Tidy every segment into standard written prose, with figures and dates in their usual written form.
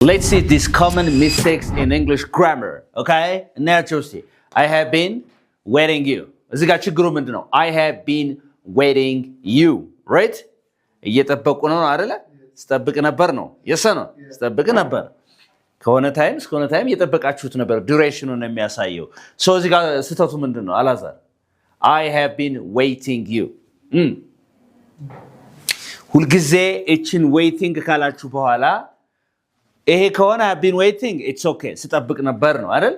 Let's see these common mistakes in English grammar. Okay? Now, Josie, I have been waiting you. እዚህ ጋር ችግሩ ምንድነው? I have been waiting you, right? እየጠበቁ ነው አይደለ? ስጠብቅ ነበር ነው። የሰ ነው። ስጠብቅ ነበር። ከሆነ ታይም እስከሆነ ታይም እየጠበቃችሁት ነበር። ዱሬሽኑን የሚያሳየው። ሶ እዚህ ጋር ስህተቱ ምንድነው? አላዛር I have been waiting you. ሁልጊዜ እችን waiting ካላችሁ በኋላ ይሄ ከሆነ I've been waiting it's okay ስጠብቅ ነበር ነው አይደል?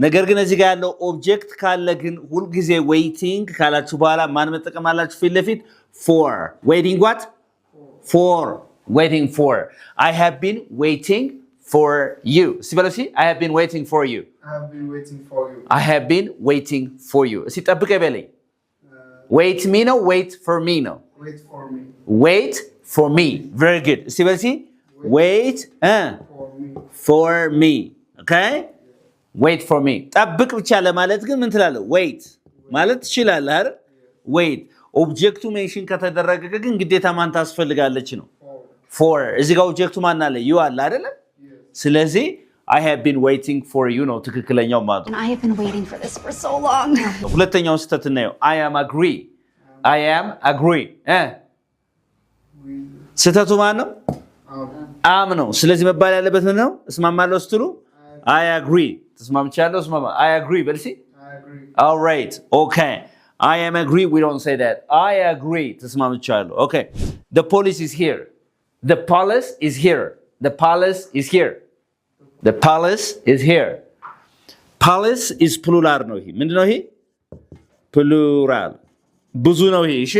ነገር ግን እዚህ ጋር ያለው ኦብጀክት ካለ ግን ሁልጊዜ waiting ካላችሁ በኋላ ማን መጠቀም አላችሁ ፊት ለፊት for waiting what for waiting for I have been waiting for you ሲበለሲ I have been waiting for you I have been waiting for you I have been waiting for you እስቲ ጠብቀኝ በለኝ wait me ነው wait for me ነው wait for me wait for me very good እስቲ በለሲ wait for me okay wait for me ጠብቅ ብቻ ለማለት ግን ምን ትላለህ wait ማለት ትችላለህ አይደል wait ኦብጀክቱ ሜንሽን ከተደረገ ግን ግዴታ ማን ታስፈልጋለች ነው for እዚህ ጋር ኦብጀክቱ ማን አለ you አለ አይደል ስለዚህ I have been waiting for you ነው ትክክለኛው ማለት ነው I have been waiting for this for so long ሁለተኛው ስህተት እናየው I am agree ስህተቱ ማን ነው am ነው ስለዚህ መባል ያለበት ምን ነው እስማማለሁ ስትሉ I agree ተስማምቻለሁ እስማማ I agree በልሲ I agree all right okay I am agree we don't say that I agree ተስማምቻለሁ okay the police is here the palace is here the palace is here the palace is here palace is plural ነው ይሄ ምንድነው ይሄ plural ብዙ ነው ይሄ እሺ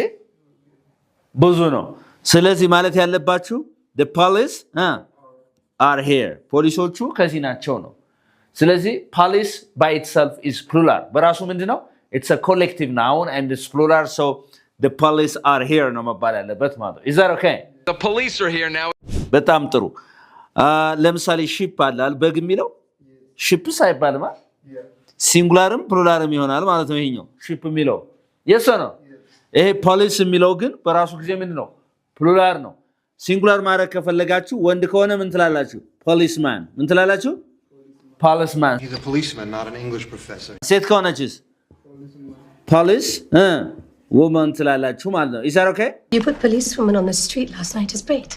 ብዙ ነው ስለዚህ ማለት ያለባችሁ the police are here ፖሊሶቹ ከዚህ ናቸው ነው ስለዚህ police by itself is plural በራሱ ምንድነው it's a collective noun and it's plural so the police are here ነው መባል ያለበት ማለት is that okay the police are here now በጣም ጥሩ ለምሳሌ ship አላል በግ የሚለው ships አይባልም ሲንጉላርም ፕሉራልም ይሆናል ማለት ነው ይሄኛው ship የሚለው yes or no ይሄ police የሚለው ግን በራሱ ጊዜ ምንድነው ፕሉራል ነው ሲንጉላር ማድረግ ከፈለጋችሁ ወንድ ከሆነ ምን ትላላችሁ policeman ምን ትላላችሁ policeman He's a policeman not an English professor ሴት ከሆነችስ police woman ትላላችሁ ማለት ነው is that okay You put policewoman on the street last night as bait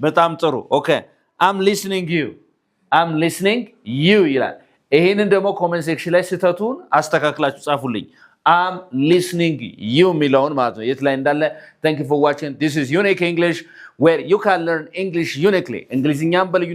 በጣም ጥሩ okay I'm listening you ይላል ይሄንን ደግሞ ኮሜንት ሴክሽን ላይ ስህተቱን አስተካክላችሁ ጻፉልኝ I'm listening you የሚለውን ማለት ነው የት ላይ እንዳለ thank you for watching this is unique English where you can learn English uniquely እንግሊዝኛን በልዩ